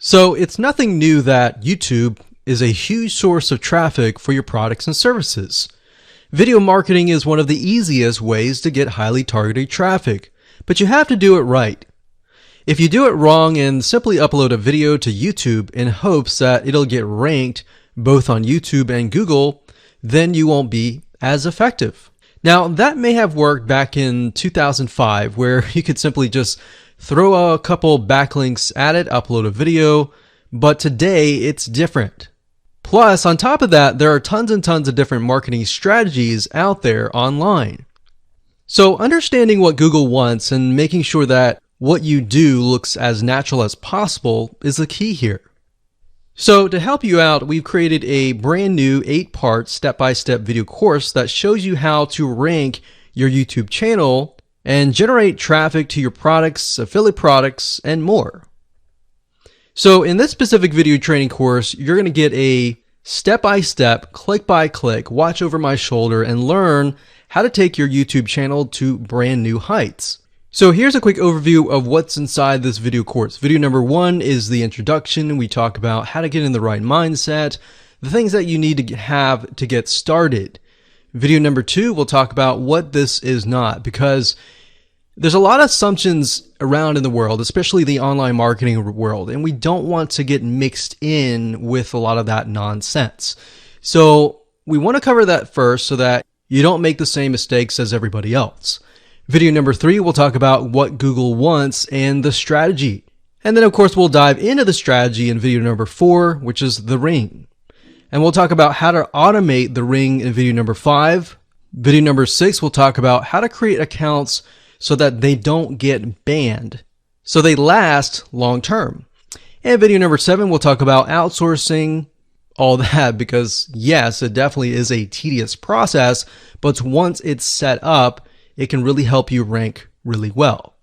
So it's nothing new that YouTube is a huge source of traffic for your products and services. Video marketing is one of the easiest ways to get highly targeted traffic, but you have to do it right. If you do it wrong and simply upload a video to YouTube in hopes that it'll get ranked both on YouTube and Google, then you won't be as effective. Now, that may have worked back in 2005, where you could simply just throw a couple backlinks at it, upload a video, but today it's different. Plus, on top of that, there are tons and tons of different marketing strategies out there online. So understanding what Google wants and making sure that what you do looks as natural as possible is the key here. So to help you out, we've created a brand new 8-part step-by-step video course that shows you how to rank your YouTube channel and generate traffic to your products, affiliate products, and more. So in this specific video training course, you're going to get a step-by-step, click-by-click, watch over my shoulder and learn how to take your YouTube channel to brand new heights. So here's a quick overview of what's inside this video course. Video number 1 is the introduction. We talk about how to get in the right mindset, the things that you need to have to get started. Video number 2, we'll talk about what this is not, because there's a lot of assumptions around in the world, especially the online marketing world, and we don't want to get mixed in with a lot of that nonsense. So we want to cover that first so that you don't make the same mistakes as everybody else. Video number 3, we'll talk about what Google wants and the strategy. And then of course we'll dive into the strategy in video number 4, which is the ring. And we'll talk about how to automate the ring in video number 5. Video number 6, we'll talk about how to create accounts so that they don't get banned, so they last long term. And video number 7, we'll talk about outsourcing, all that, because yes, it definitely is a tedious process, but once it's set up, it can really help you rank really well.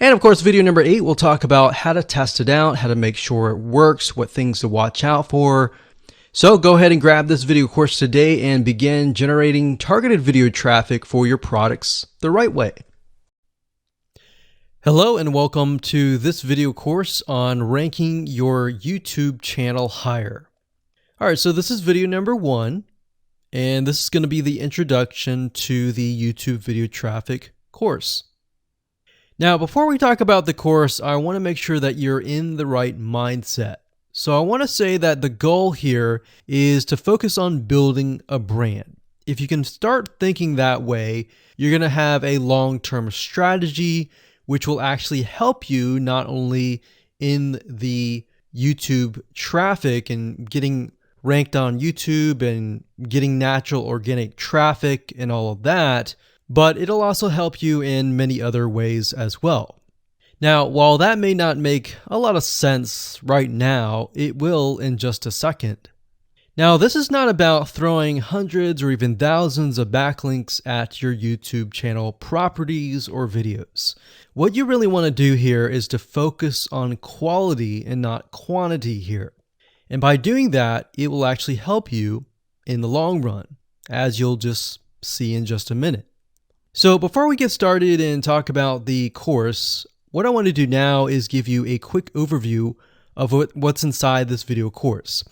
And of course, video number 8, we'll talk about how to test it out, how to make sure it works, what things to watch out for. So go ahead and grab this video course today and begin generating targeted video traffic for your products the right way. Hello and welcome to this video course on ranking your YouTube channel higher. All right, so this is video number 1. And this is going to be the introduction to the YouTube video traffic course. Now, before we talk about the course, I want to make sure that you're in the right mindset. So I want to say that the goal here is to focus on building a brand. If you can start thinking that way, you're going to have a long-term strategy, which will actually help you not only in the YouTube traffic and getting ranked on YouTube and getting natural organic traffic and all of that, but it'll also help you in many other ways as well. Now, while that may not make a lot of sense right now, it will in just a second. Now, this is not about throwing hundreds or even thousands of backlinks at your YouTube channel properties or videos. What you really want to do here is to focus on quality and not quantity here. And by doing that, it will actually help you in the long run, as you'll just see in just a minute. So before we get started and talk about the course, what I want to do now is give you a quick overview of what's inside this video course.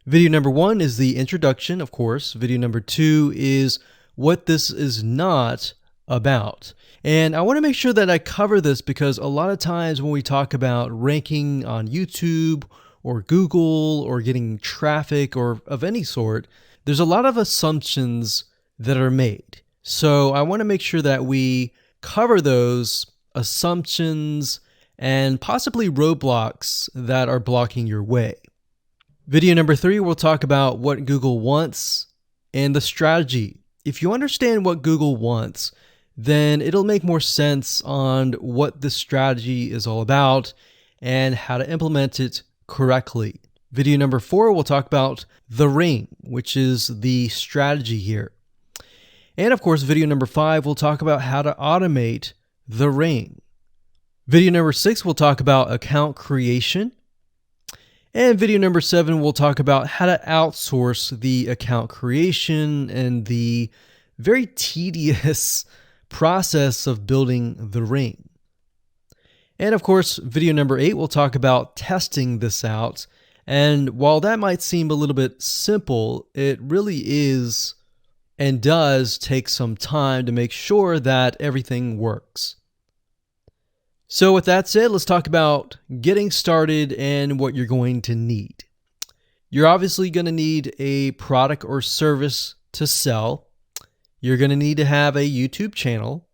Video number 1 is the introduction, of course. Video number 2 is what this is not about. And I want to make sure that I cover this because a lot of times when we talk about ranking on YouTube or Google or getting traffic or of any sort, there's a lot of assumptions that are made. So I want to make sure that we cover those assumptions and possibly roadblocks that are blocking your way. Video number 3, we'll talk about what Google wants and the strategy. If you understand what Google wants, then it'll make more sense on what the strategy is all about and how to implement it correctly. Video number 4, we'll talk about the ring, which is the strategy here. And of course, video number 5, we'll talk about how to automate the ring. Video number 6, we'll talk about account creation. And video number 7, we'll talk about how to outsource the account creation and the very tedious process of building the ring. And of course, video number 8, we'll talk about testing this out. And while that might seem a little bit simple, it really is and does take some time to make sure that everything works. So with that said, let's talk about getting started and what you're going to need. You're obviously going to need a product or service to sell. You're going to need to have a YouTube channel.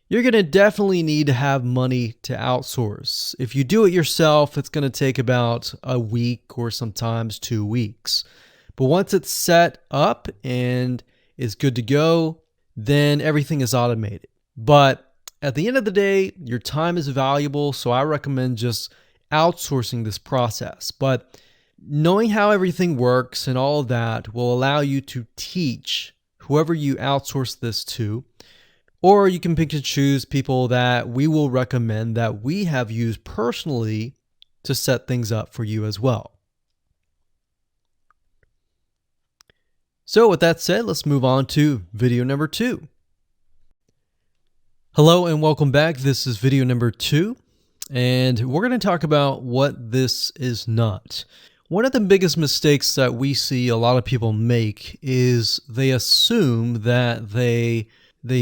You're going to definitely need to have money to outsource. If you do it yourself, it's going to take about a week or sometimes 2 weeks. But once it's set up and is good to go, then everything is automated. But at the end of the day, your time is valuable, so I recommend just outsourcing this process. But knowing how everything works and all of that will allow you to teach whoever you outsource this to, or you can pick and choose people that we will recommend that we have used personally to set things up for you as well. So with that said, let's move on to video number 2. Hello and welcome back. This is video number 2, and we're going to talk about what this is not. One of the biggest mistakes that we see a lot of people make is they assume that they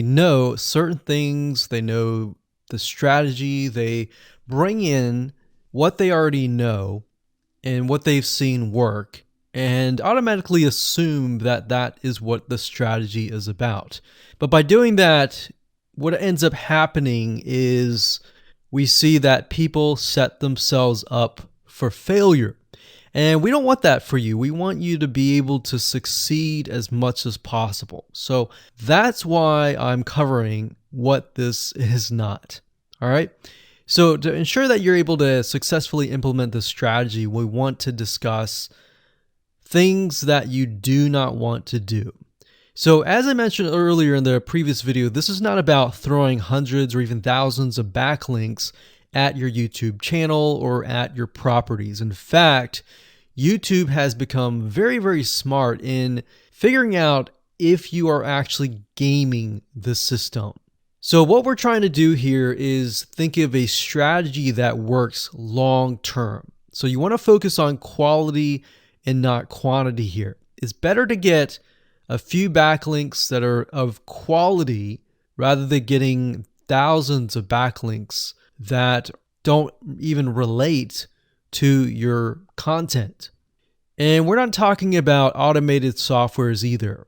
know certain things, they know the strategy, they bring in what they already know and what they've seen work, and automatically assume that that is what the strategy is about. But by doing that, what ends up happening is we see that people set themselves up for failure. And we don't want that for you. We want you to be able to succeed as much as possible. So that's why I'm covering what this is not. All right. So to ensure that you're able to successfully implement this strategy, we want to discuss things that you do not want to do. So as I mentioned earlier in the previous video, this is not about throwing hundreds or even thousands of backlinks at your YouTube channel or at your properties. In fact, YouTube has become very, very smart in figuring out if you are actually gaming the system. So what we're trying to do here is think of a strategy that works long term. So you want to focus on quality and not quantity here. It's better to get a few backlinks that are of quality rather than getting thousands of backlinks that don't even relate to your content. And we're not talking about automated softwares either.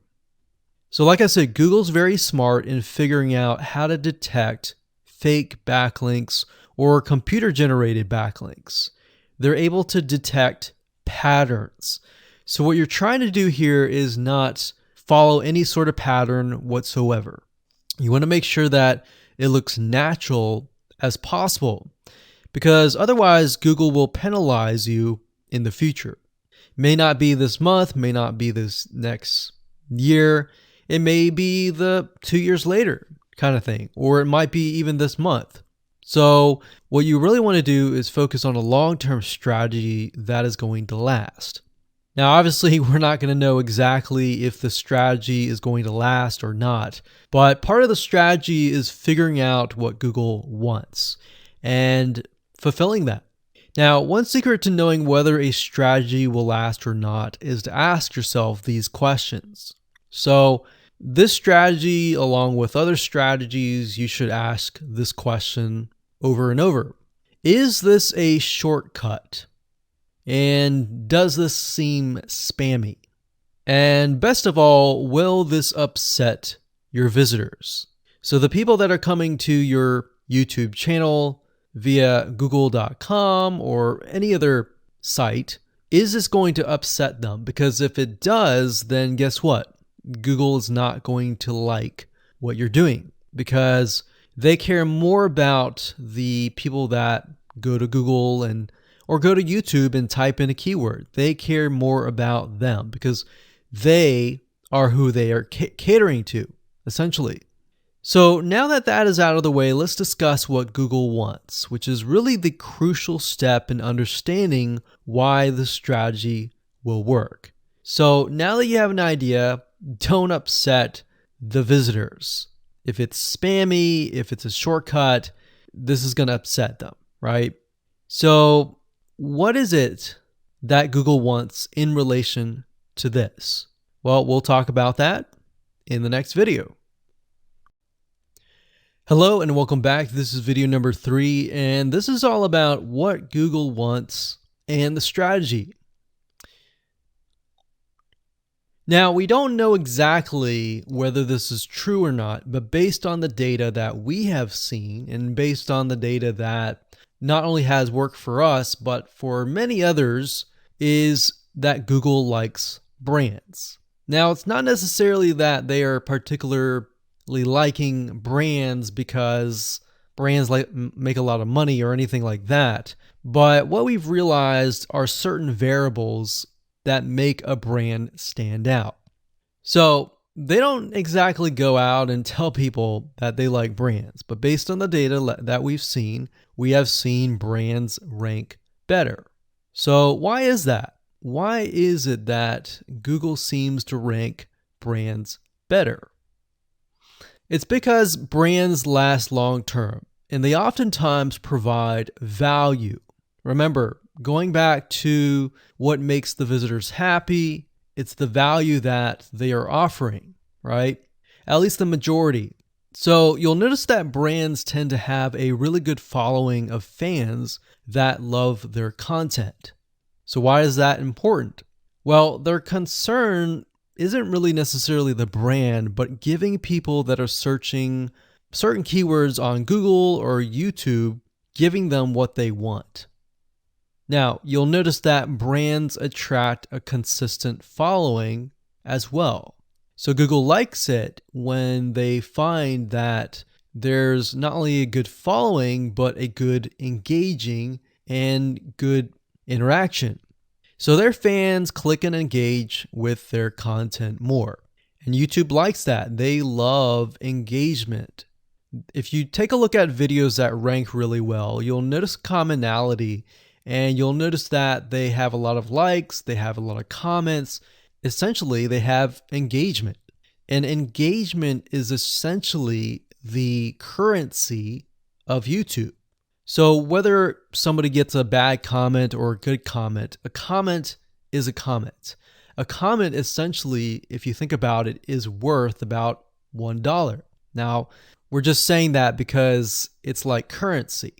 So like I said, Google's very smart in figuring out how to detect fake backlinks or computer-generated backlinks. They're able to detect patterns. So what you're trying to do here is not follow any sort of pattern whatsoever. You want to make sure that it looks natural as possible, because otherwise Google will penalize you in the future. May not be this month, may not be this next year, it may be the 2 years later kind of thing, or it might be even this month. So what you really want to do is focus on a long-term strategy that is going to last. Now, obviously, we're not going to know exactly if the strategy is going to last or not, but part of the strategy is figuring out what Google wants and fulfilling that. Now, one secret to knowing whether a strategy will last or not is to ask yourself these questions. So, this strategy, along with other strategies, you should ask this question over and over. Is this a shortcut? And does this seem spammy? And best of all, will this upset your visitors? So the people that are coming to your YouTube channel via google.com or any other site, is this going to upset them? Because if it does, then guess what? Google is not going to like what you're doing, because they care more about the people that go to Google or go to YouTube and type in a keyword. They care more about them because they are who they are catering to, essentially. So now that that is out of the way, let's discuss what Google wants, which is really the crucial step in understanding why the strategy will work. So now that you have an idea, don't upset the visitors. If it's spammy, if it's a shortcut, this is going to upset them, right? So what is it that Google wants in relation to this? Well, we'll talk about that in the next video. Hello and welcome back. This is video number 3, and this is all about what Google wants and the strategy. Now, we don't know exactly whether this is true or not, but based on the data that we have seen and based on the data that not only has worked for us, but for many others, is that Google likes brands. Now, it's not necessarily that they are particularly liking brands because brands make a lot of money or anything like that, but what we've realized are certain variables that make a brand stand out. So they don't exactly go out and tell people that they like brands, but based on the data that we've seen, we have seen brands rank better. So why is that? Why is it that Google seems to rank brands better? It's because brands last long term, and they oftentimes provide value. Remember, going back to what makes the visitors happy, it's the value that they are offering, right? At least the majority. So you'll notice that brands tend to have a really good following of fans that love their content. So why is that important? Well, their concern isn't really necessarily the brand, but giving people that are searching certain keywords on Google or YouTube, giving them what they want. Now, you'll notice that brands attract a consistent following as well. So Google likes it when they find that there's not only a good following, but a good engaging and good interaction. So their fans click and engage with their content more. And YouTube likes that. They love engagement. If you take a look at videos that rank really well, you'll notice commonality. And you'll notice that they have a lot of likes, they have a lot of comments. Essentially, they have engagement. And engagement is essentially the currency of YouTube. So whether somebody gets a bad comment or a good comment, a comment is a comment. A comment essentially, if you think about it, is worth about $1. Now, we're just saying that because it's like currency,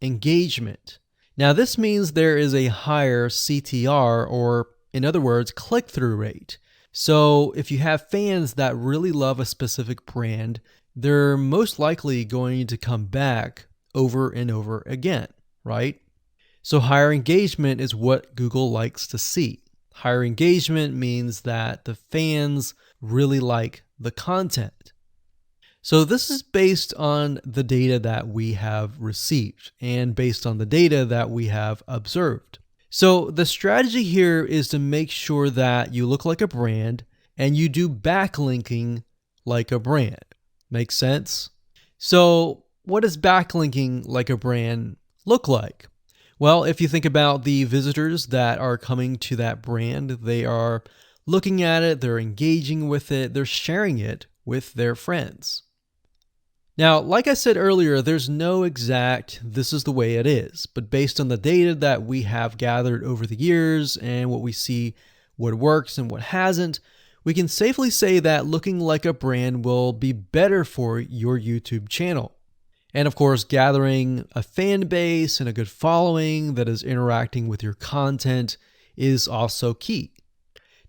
engagement. Now, this means there is a higher CTR, or in other words, click-through rate. So if you have fans that really love a specific brand, they're most likely going to come back over and over again, right? So higher engagement is what Google likes to see. Higher engagement means that the fans really like the content. So this is based on the data that we have received and based on the data that we have observed. So the strategy here is to make sure that you look like a brand and you do backlinking like a brand. Make sense? So what does backlinking like a brand look like? Well, if you think about the visitors that are coming to that brand, they are looking at it, they're engaging with it, they're sharing it with their friends. Now, like I said earlier, there's no exact this is the way it is, but based on the data that we have gathered over the years and what we see, what works and what hasn't, we can safely say that looking like a brand will be better for your YouTube channel. And of course, gathering a fan base and a good following that is interacting with your content is also key.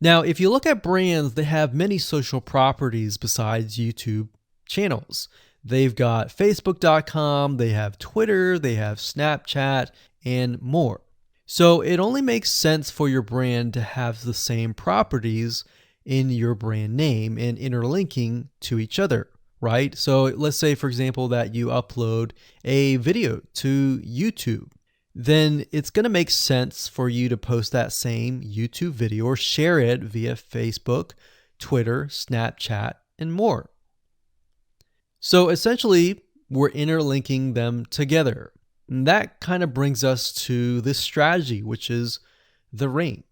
Now, if you look at brands, they have many social properties besides YouTube channels. They've got Facebook.com, they have Twitter, they have Snapchat, and more. So it only makes sense for your brand to have the same properties in your brand name and interlinking to each other, right? So let's say, for example, that you upload a video to YouTube. Then it's going to make sense for you to post that same YouTube video or share it via Facebook, Twitter, Snapchat, and more. So essentially, we're interlinking them together. And that kind of brings us to this strategy, which is the ring.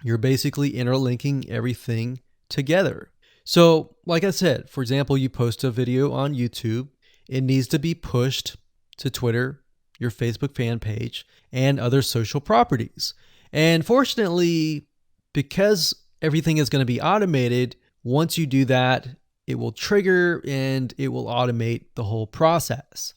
You're basically interlinking everything together. So like I said, for example, you post a video on YouTube, it needs to be pushed to Twitter, your Facebook fan page, and other social properties. And fortunately, because everything is going to be automated, once you do that, it will trigger and it will automate the whole process.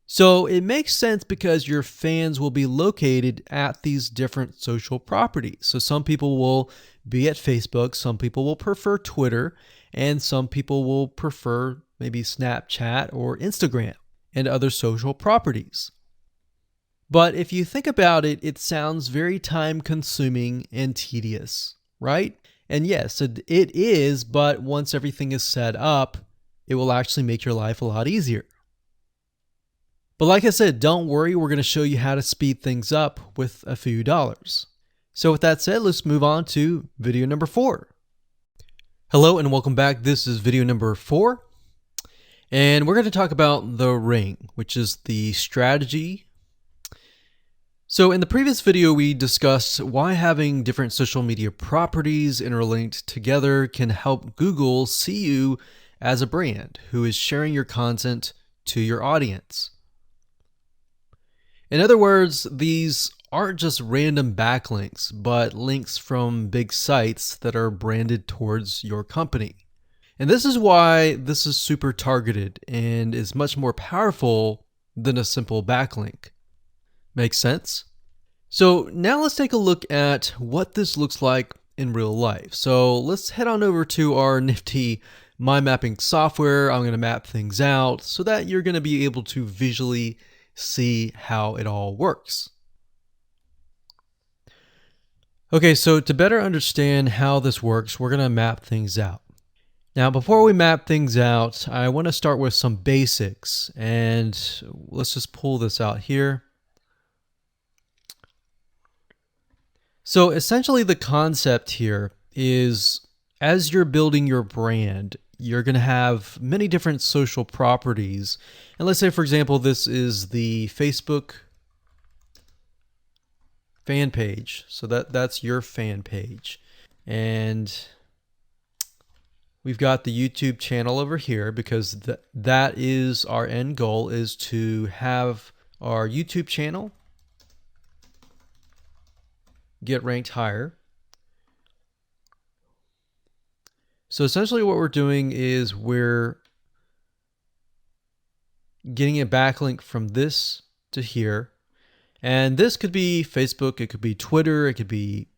So it makes sense because your fans will be located at these different social properties. So some people will be at Facebook, some people will prefer Twitter, and some people will prefer maybe Snapchat or Instagram and other social properties. But if you think about it, it sounds very time consuming and tedious, right? And yes, it is, but once everything is set up, it will actually make your life a lot easier. But like I said, don't worry, we're going to show you how to speed things up with a few dollars. So with that said, let's move on to video number 4. Hello and welcome back. This is video number 4. And we're going to talk about the ring, which is the strategy. So in the previous video, we discussed why having different social media properties interlinked together can help Google see you as a brand who is sharing your content to your audience. In other words, these aren't just random backlinks, but links from big sites that are branded towards your company. And this is why this is super targeted and is much more powerful than a simple backlink. Make sense? So now let's take a look at what this looks like in real life. So let's head on over to our nifty mind mapping software. I'm going to map things out so that you're going to be able to visually see how it all works. Okay, so to better understand how this works, we're going to map things out. Now, before we map things out, I want to start with some basics, and let's just pull this out here. So essentially the concept here is as you're building your brand, you're going to have many different social properties. And let's say, for example, this is the Facebook fan page. So that's your fan page. And we've got the YouTube channel over here because that is our end goal, is to have our YouTube channel get ranked higher. So essentially what we're doing is we're getting a backlink from this to here. And this could be Facebook, it could be Twitter, it could be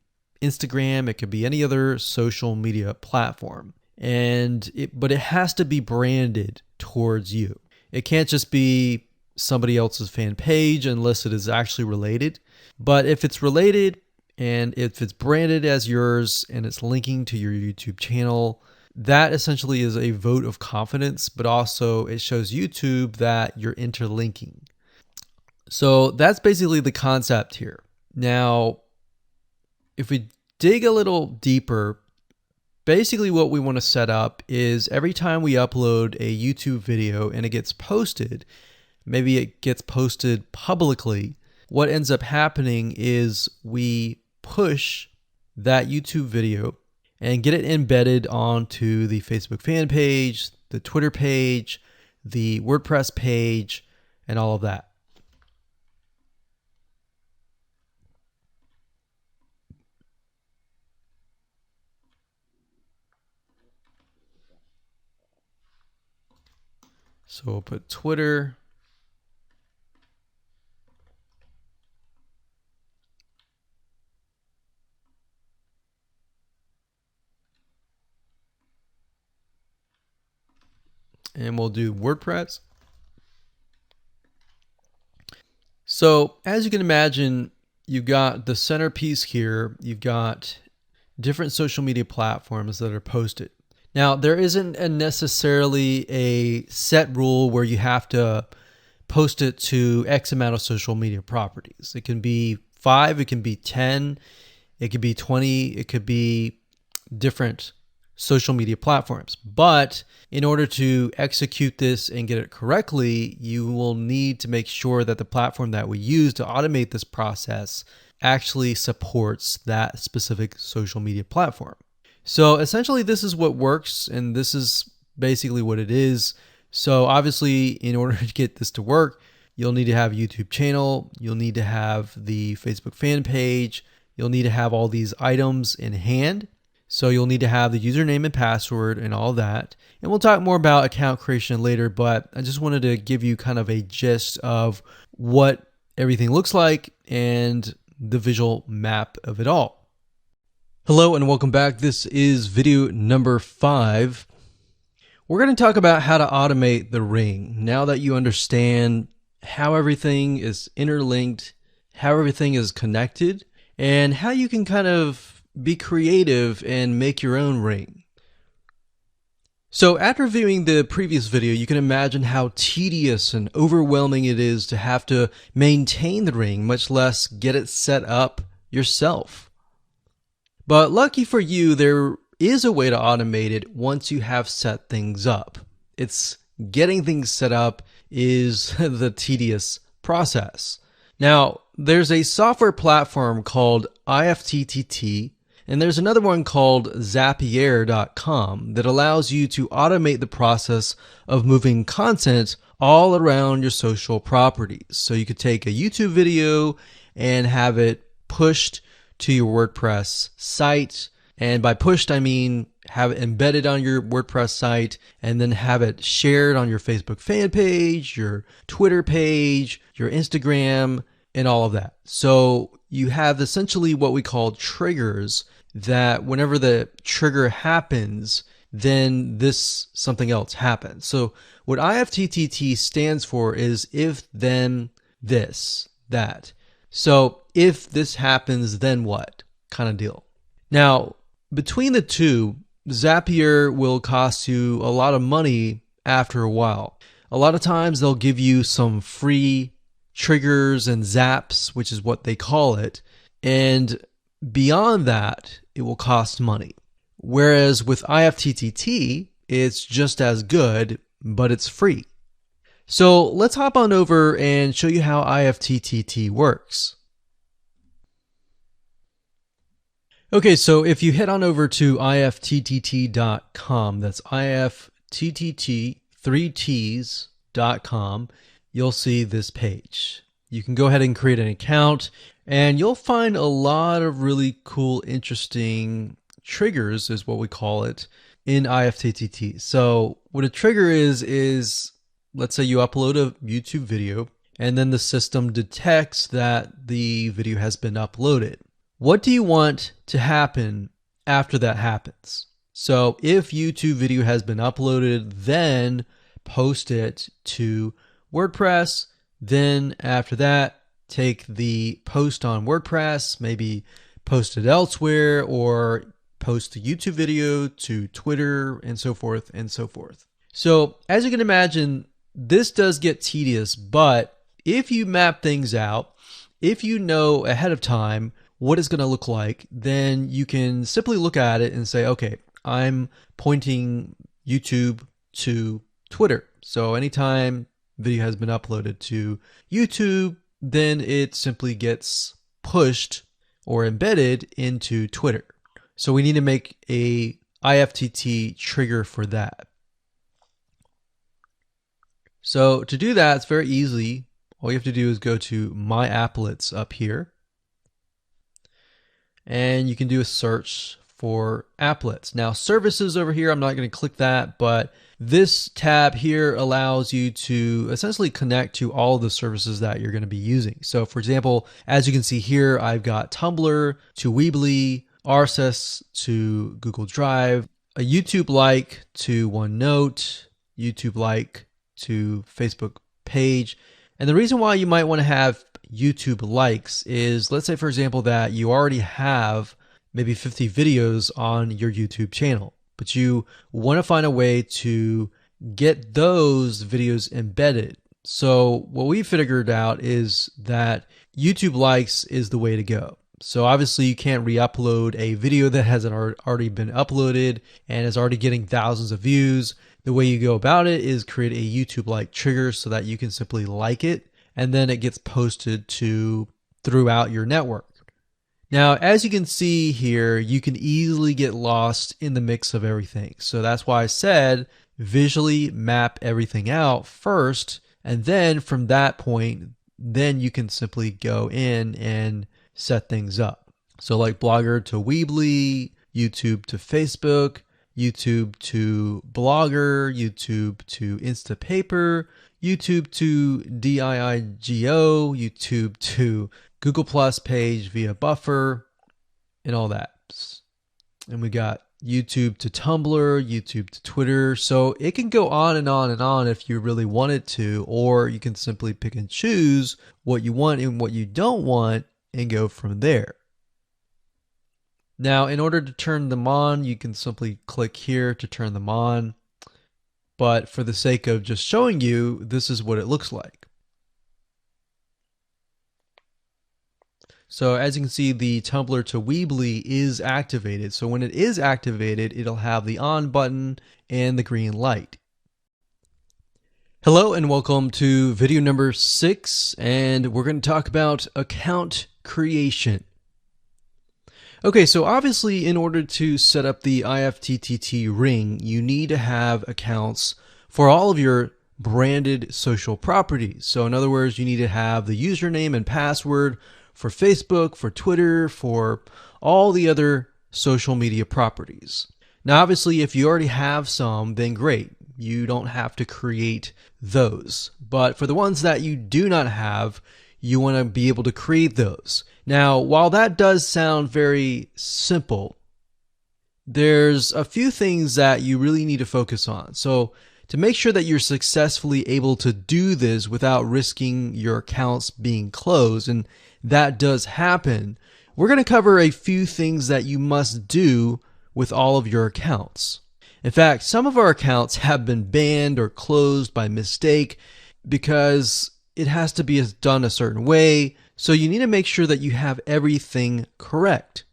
Instagram, it could be any other social media platform. But it has to be branded towards you. It can't just be somebody else's fan page unless it is actually related. But if it's related, and if it's branded as yours and it's linking to your YouTube channel, that essentially is a vote of confidence, but also it shows YouTube that you're interlinking. So that's basically the concept here. Now, if we dig a little deeper, basically what we want to set up is every time we upload a YouTube video and it gets posted, maybe it gets posted publicly, what ends up happening is we push that YouTube video and get it embedded onto the Facebook fan page, the Twitter page, the WordPress page, and all of that. So we'll put Twitter. And we'll do WordPress. So as you can imagine, you've got the centerpiece here. You've got different social media platforms that are posted. Now, there isn't necessarily a set rule where you have to post it to X amount of social media properties. It can be 5, it can be 10, it could be 20, it could be different social media platforms. But in order to execute this and get it correctly, you will need to make sure that the platform that we use to automate this process actually supports that specific social media platform. So essentially this is what works, and this is basically what it is. So obviously in order to get this to work, you'll need to have a YouTube channel, you'll need to have the Facebook fan page, you'll need to have all these items in hand. So you'll need to have the username and password and all that. And we'll talk more about account creation later, but I just wanted to give you kind of a gist of what everything looks like and the visual map of it all. Hello and welcome back. This is video number 5. We're going to talk about how to automate the ring. Now that you understand how everything is interlinked, how everything is connected, and how you can kind of be creative and make your own ring. So after viewing the previous video, you can imagine how tedious and overwhelming it is to have to maintain the ring, much less get it set up yourself. But lucky for you, there is a way to automate it once you have set things up. It's getting things set up is the tedious process. Now, there's a software platform called IFTTT, and there's another one called Zapier.com that allows you to automate the process of moving content all around your social properties. So you could take a YouTube video and have it pushed to your WordPress site. And by pushed, I mean have it embedded on your WordPress site and then have it shared on your Facebook fan page, your Twitter page, your Instagram, and all of that. So you have essentially what we call triggers that whenever the trigger happens, then something else happens. So what IFTTT stands for is if, then, this, that. So if this happens, then what kind of deal. Now, between the two, Zapier will cost you a lot of money after a while. A lot of times they'll give you some free triggers and zaps, which is what they call it. And beyond that, it will cost money. Whereas with IFTTT, it's just as good, but it's free. So let's hop on over and show you how IFTTT works. Okay, so if you head on over to ifttt.com, that's ifttt3ts.com, you'll see this page. You can go ahead and create an account and you'll find a lot of really cool, interesting triggers is what we call it in IFTTT. So what a trigger is let's say you upload a YouTube video and then the system detects that the video has been uploaded. What do you want to happen after that happens? So if YouTube video has been uploaded, then post it to WordPress. Then after that, take the post on WordPress, maybe post it elsewhere, or post the YouTube video to Twitter and so forth and so forth. So as you can imagine, this does get tedious, but if you map things out, if you know ahead of time what it's going to look like, then you can simply look at it and say, okay, I'm pointing YouTube to Twitter. So anytime video has been uploaded to YouTube, then it simply gets pushed or embedded into Twitter. So we need to make a IFTTT trigger for that. So to do that, it's very easy. All you have to do is go to My Applets up here. And you can do a search for applets. Now services over here, I'm not going to click that, but this tab here allows you to essentially connect to all of the services that you're going to be using. So for example, as you can see here, I've got Tumblr to Weebly, RSS to Google Drive, a YouTube like to OneNote, YouTube like to Facebook page. And the reason why you might want to have YouTube likes is, let's say for example that you already have maybe 50 videos on your YouTube channel, but you want to find a way to get those videos embedded. So what we figured out is that YouTube likes is the way to go. So obviously you can't re-upload a video that hasn't already been uploaded and is already getting thousands of views. The way you go about it is create a YouTube like trigger so that you can simply like it and then it gets posted to throughout your network. Now, as you can see here, you can easily get lost in the mix of everything. So that's why I said visually map everything out first, And then from that point, then you can simply go in and set things up. So like Blogger to Weebly, YouTube to Facebook, YouTube to Blogger, YouTube to Instapaper, YouTube to DIIGO, YouTube to Google Plus page via Buffer, and all that. And we got YouTube to Tumblr, YouTube to Twitter. So it can go on and on and on if you really wanted to, or you can simply pick and choose what you want and what you don't want and go from there. Now, in order to turn them on, you can simply click here to turn them on. But for the sake of just showing you, this is what it looks like. So as you can see, the Tumblr to Weebly is activated. So when it is activated, it'll have the on button and the green light. Hello and welcome to video number 6, and we're going to talk about account creation. Okay, so obviously in order to set up the IFTTT ring, you need to have accounts for all of your branded social properties. So in other words, you need to have the username and password for Facebook, for Twitter, for all the other social media properties. Now, obviously, if you already have some, then great. You don't have to create those. But for the ones that you do not have, you want to be able to create those. Now, while that does sound very simple, there's a few things that you really need to focus on. So to make sure that you're successfully able to do this without risking your accounts being closed, and that does happen, we're going to cover a few things that you must do with all of your accounts. In fact, some of our accounts have been banned or closed by mistake because it has to be done a certain way. So you need to make sure that you have everything correct.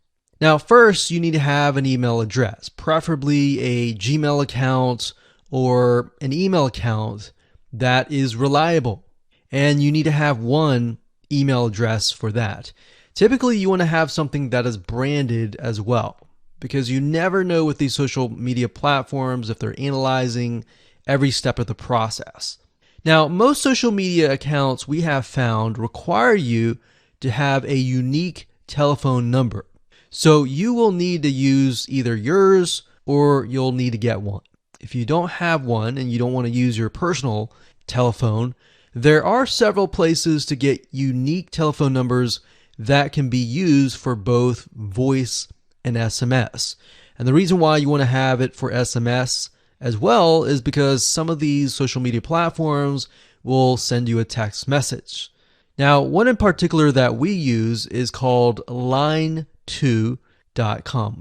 Now, first, you need to have an email address, preferably a Gmail account or an email account that is reliable. And you need to have one email address for that. Typically, you want to have something that is branded as well, because you never know with these social media platforms if they're analyzing every step of the process. Now, most social media accounts we have found require you to have a unique telephone number. So you will need to use either yours or you'll need to get one. If you don't have one and you don't want to use your personal telephone, there are several places to get unique telephone numbers that can be used for both voice and SMS. And the reason why you want to have it for SMS as well is because some of these social media platforms will send you a text message. Now, one in particular that we use is called line2.com.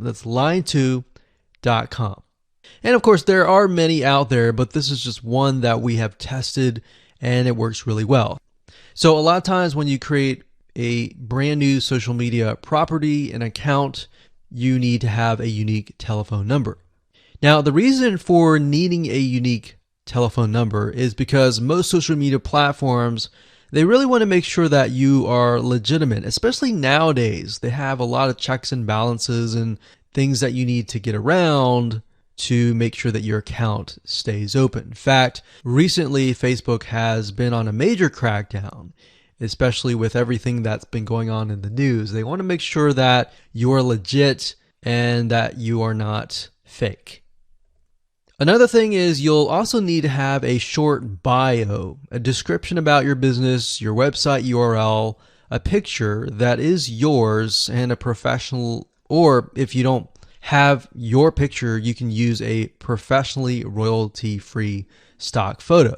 That's line2.com. And of course, there are many out there, but this is just one that we have tested and it works really well. So a lot of times when you create a brand new social media property, an account, you need to have a unique telephone number. Now, the reason for needing a unique telephone number is because most social media platforms, they really want to make sure that you are legitimate, especially nowadays. They have a lot of checks and balances and things that you need to get around to make sure that your account stays open. In fact, recently Facebook has been on a major crackdown, especially with everything that's been going on in the news. They want to make sure that you are legit and that you are not fake. Another thing is you'll also need to have a short bio, a description about your business, your website URL, a picture that is yours, and a professional, or if you don't have your picture, you can use a professionally royalty-free stock photo.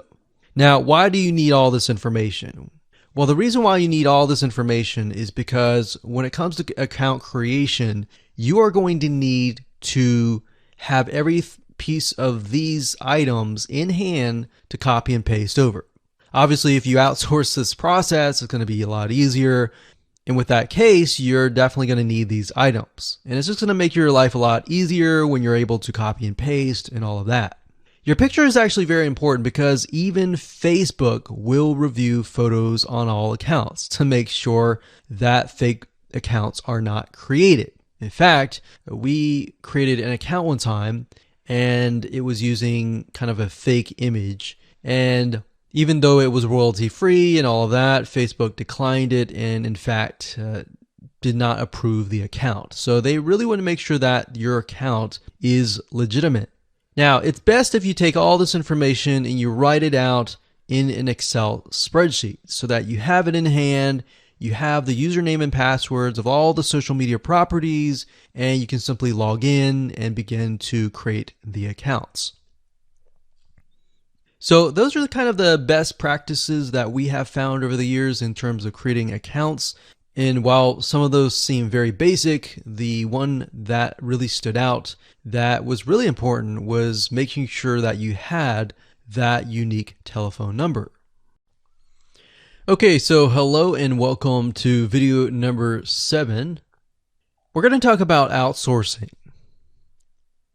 Now, why do you need all this information? Well, the reason why you need all this information is because when it comes to account creation, you are going to need to have every piece of these items in hand to copy and paste over. Obviously, if you outsource this process, it's going to be a lot easier. And with that case, you're definitely going to need these items. And it's just going to make your life a lot easier when you're able to copy and paste and all of that. Your picture is actually very important because even Facebook will review photos on all accounts to make sure that fake accounts are not created. In fact, we created an account one time and it was using kind of a fake image. And Even though it was royalty free and all of that, Facebook declined it and in fact did not approve the account. So they really want to make sure that your account is legitimate. Now, it's best if you take all this information and you write it out in an Excel spreadsheet so that you have it in hand, you have the username and passwords of all the social media properties, and you can simply log in and begin to create the accounts. So those are kind of the best practices that we have found over the years in terms of creating accounts. And while some of those seem very basic, the one that really stood out that was really important was making sure that you had that unique telephone number. Okay, so hello and welcome to video number 7. We're going to talk about outsourcing.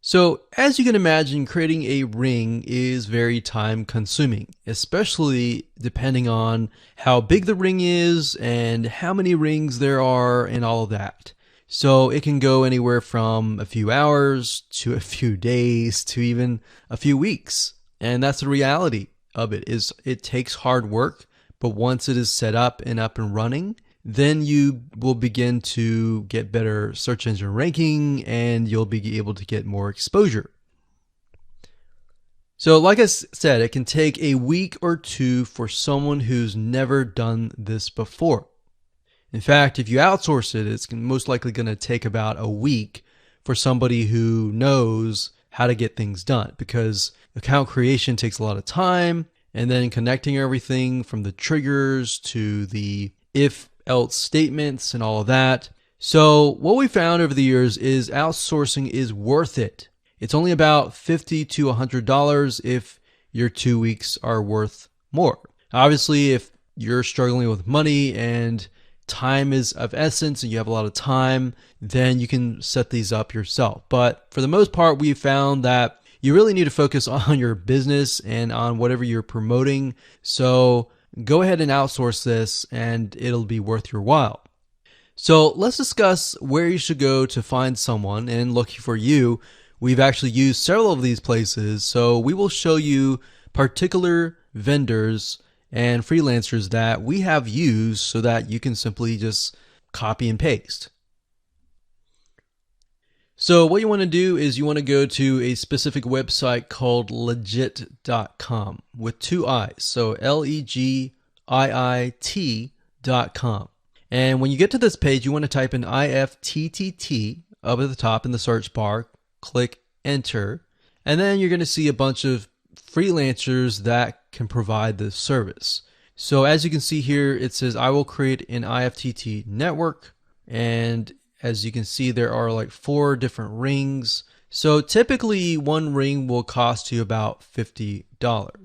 So as you can imagine, creating a ring is very time consuming, especially depending on how big the ring is and how many rings there are and all of that. So it can go anywhere from a few hours to a few days to even a few weeks. And that's the reality of it, is it takes hard work, but once it is set up and running, then you will begin to get better search engine ranking and you'll be able to get more exposure. So like I said, it can take a week or two for someone who's never done this before. In fact, if you outsource it, it's most likely going to take about a week for somebody who knows how to get things done, because account creation takes a lot of time, and then connecting everything from the triggers to the if else statements and all of that. So what we found over the years is outsourcing is worth it. It's only about $50 to $100 if your 2 weeks are worth more. Obviously, if you're struggling with money and time is of essence and you have a lot of time, then you can set these up yourself. But for the most part, we found that you really need to focus on your business and on whatever you're promoting. So go ahead and outsource this and it'll be worth your while. So let's discuss where you should go to find someone. And lucky for you, we've actually used several of these places. So we will show you particular vendors and freelancers that we have used so that you can simply just copy and paste. So what you want to do is you want to go to a specific website called legit.com with 2 I's. So LEGIIT.com. And when you get to this page, you want to type in IFTTT up at the top in the search bar, click enter, and then you're going to see a bunch of freelancers that can provide this service. So as you can see here, it says I will create an IFTTT network, and as you can see, there are like 4 different rings. So typically one ring will cost you about $50.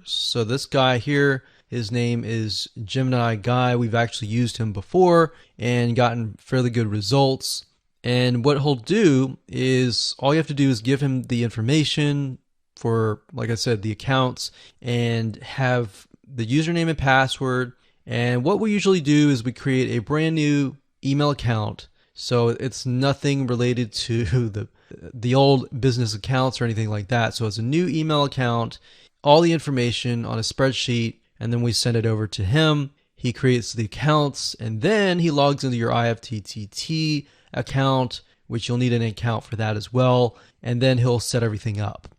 So this guy here, his name is Gemini Guy. We've actually used him before and gotten fairly good results. And what he'll do is all you have to do is give him the information for, like I said, the accounts, and have the username and password. And what we usually do is we create a brand new email account. So it's nothing related to the old business accounts or anything like that. So it's a new email account, all the information on a spreadsheet, and then we send it over to him. He creates the accounts, and then he logs into your IFTTT account, which you'll need an account for that as well, and then he'll set everything up.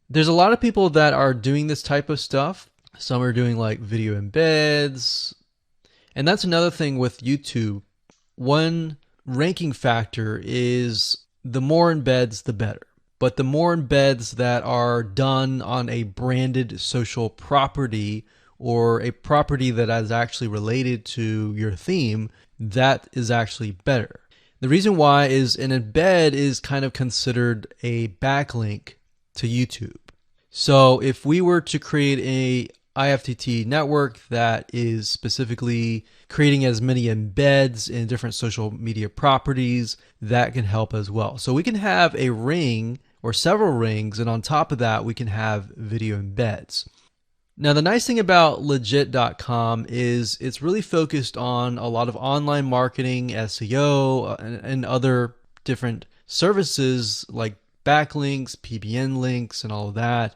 There's a lot of people that are doing this type of stuff. Some are doing like video embeds, and that's another thing with YouTube. One ranking factor is the more embeds, the better. But the more embeds that are done on a branded social property or a property that is actually related to your theme, that is actually better. The reason why is an embed is kind of considered a backlink to YouTube. So if we were to create a IFTTT network that is specifically creating as many embeds in different social media properties, that can help as well. So we can have a ring or several rings, and on top of that, we can have video embeds. Now, the nice thing about legit.com is it's really focused on a lot of online marketing, SEO, and other different services like backlinks, PBN links, and all of that.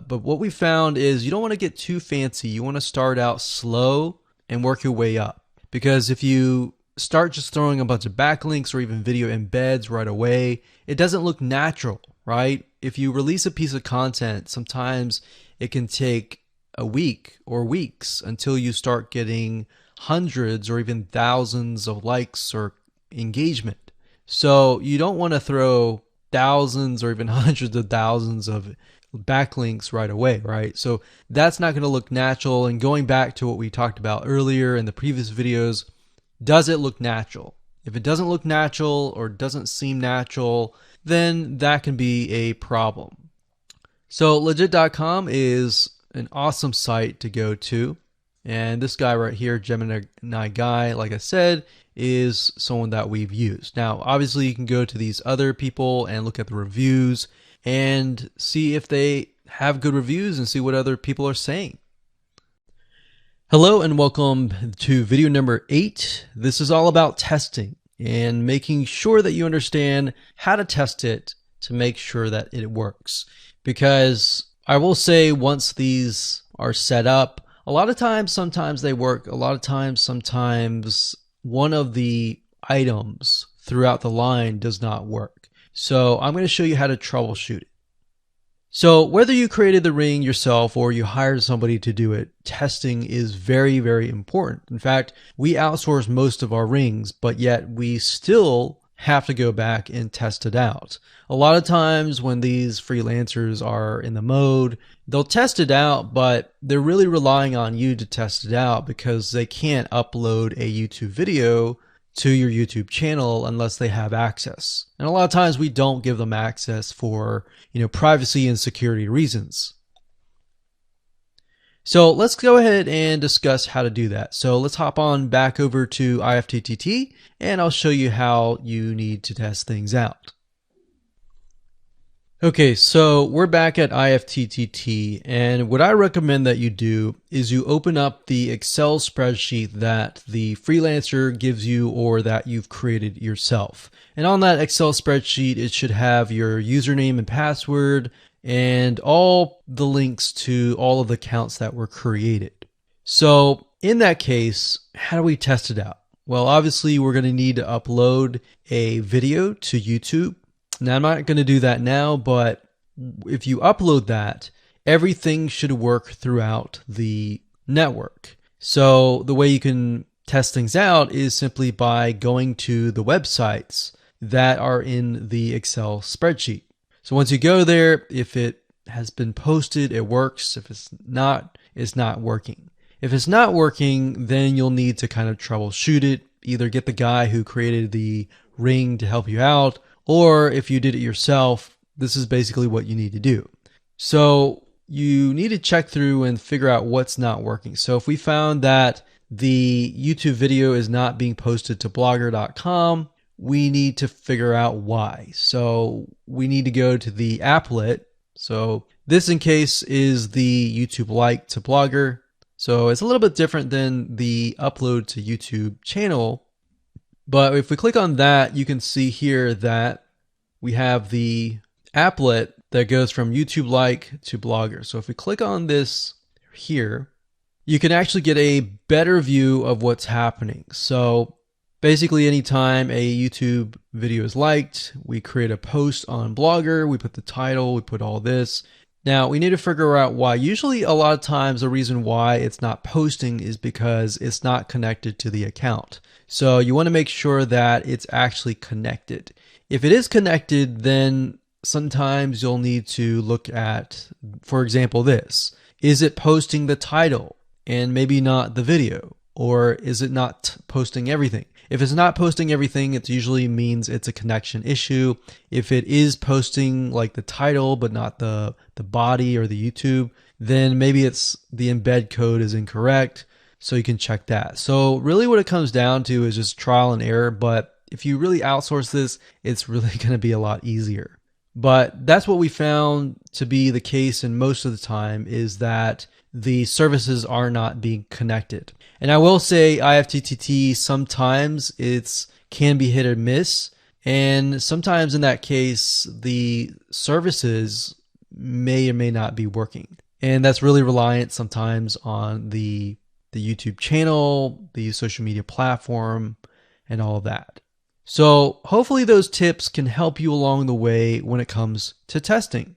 But what we found is you don't want to get too fancy. You want to start out slow and work your way up. Because if you start just throwing a bunch of backlinks or even video embeds right away, it doesn't look natural, right? If you release a piece of content, sometimes it can take a week or weeks until you start getting hundreds or even thousands of likes or engagement. So you don't want to throw thousands or even hundreds of thousands of backlinks right away, right? So that's not going to look natural. And going back to what we talked about earlier in the previous videos, does it look natural? If it doesn't look natural or doesn't seem natural, then that can be a problem. So legit.com is an awesome site to go to. And this guy right here, Gemini Guy, like I said, is someone that we've used. Now, obviously, you can go to these other people and look at the reviews and see if they have good reviews and see what other people are saying. Hello and welcome to video number 8. This is all about testing and making sure that you understand how to test it to make sure that it works. Because I will say once these are set up, a lot of times, sometimes they work. A lot of times, sometimes one of the items throughout the line does not work. So I'm going to show you how to troubleshoot it. So whether you created the ring yourself or you hired somebody to do it, testing is very, very important. In fact, we outsource most of our rings, but yet we still have to go back and test it out. A lot of times when these freelancers are in the mode, they'll test it out, but they're really relying on you to test it out because they can't upload a YouTube video to your YouTube channel unless they have access. And a lot of times we don't give them access for, privacy and security reasons. So let's go ahead and discuss how to do that. So let's hop on back over to IFTTT and I'll show you how you need to test things out. Okay, so we're back at IFTTT, and what I recommend that you do is you open up the Excel spreadsheet that the freelancer gives you or that you've created yourself. And on that Excel spreadsheet, it should have your username and password and all the links to all of the accounts that were created. So in that case, how do we test it out? Well, obviously we're going to need to upload a video to YouTube. Now, I'm not going to do that now, but if you upload that, everything should work throughout the network. So the way you can test things out is simply by going to the websites that are in the Excel spreadsheet. So once you go there, if it has been posted, it works. If it's not working. If it's not working, then you'll need to kind of troubleshoot it, either get the guy who created the ring to help you out, or if you did it yourself, this is basically what you need to do. So you need to check through and figure out what's not working. So if we found that the YouTube video is not being posted to blogger.com, we need to figure out why. So we need to go to the applet. So this in case is the YouTube like to Blogger. So it's a little bit different than the upload to YouTube channel. But if we click on that, you can see here that we have the applet that goes from YouTube like to Blogger. So if we click on this here, you can actually get a better view of what's happening. So basically anytime a YouTube video is liked, we create a post on Blogger, we put the title, we put all this. Now we need to figure out why. Usually a lot of times the reason why it's not posting is because it's not connected to the account. So you want to make sure that it's actually connected. If it is connected, then sometimes you'll need to look at, for example, this. Is it posting the title and maybe not the video? Or is it not posting everything? If it's not posting everything, it usually means it's a connection issue. If it is posting like the title but not the body or the YouTube, then maybe it's the embed code is incorrect. So you can check that. So really what it comes down to is just trial and error. But if you really outsource this, it's really going to be a lot easier. But that's what we found to be the case, and most of the time is that the services are not being connected. And I will say IFTTT, sometimes it can be hit or miss. And sometimes in that case, the services may or may not be working. And that's really reliant sometimes on the YouTube channel, the social media platform, and all of that. So hopefully those tips can help you along the way when it comes to testing.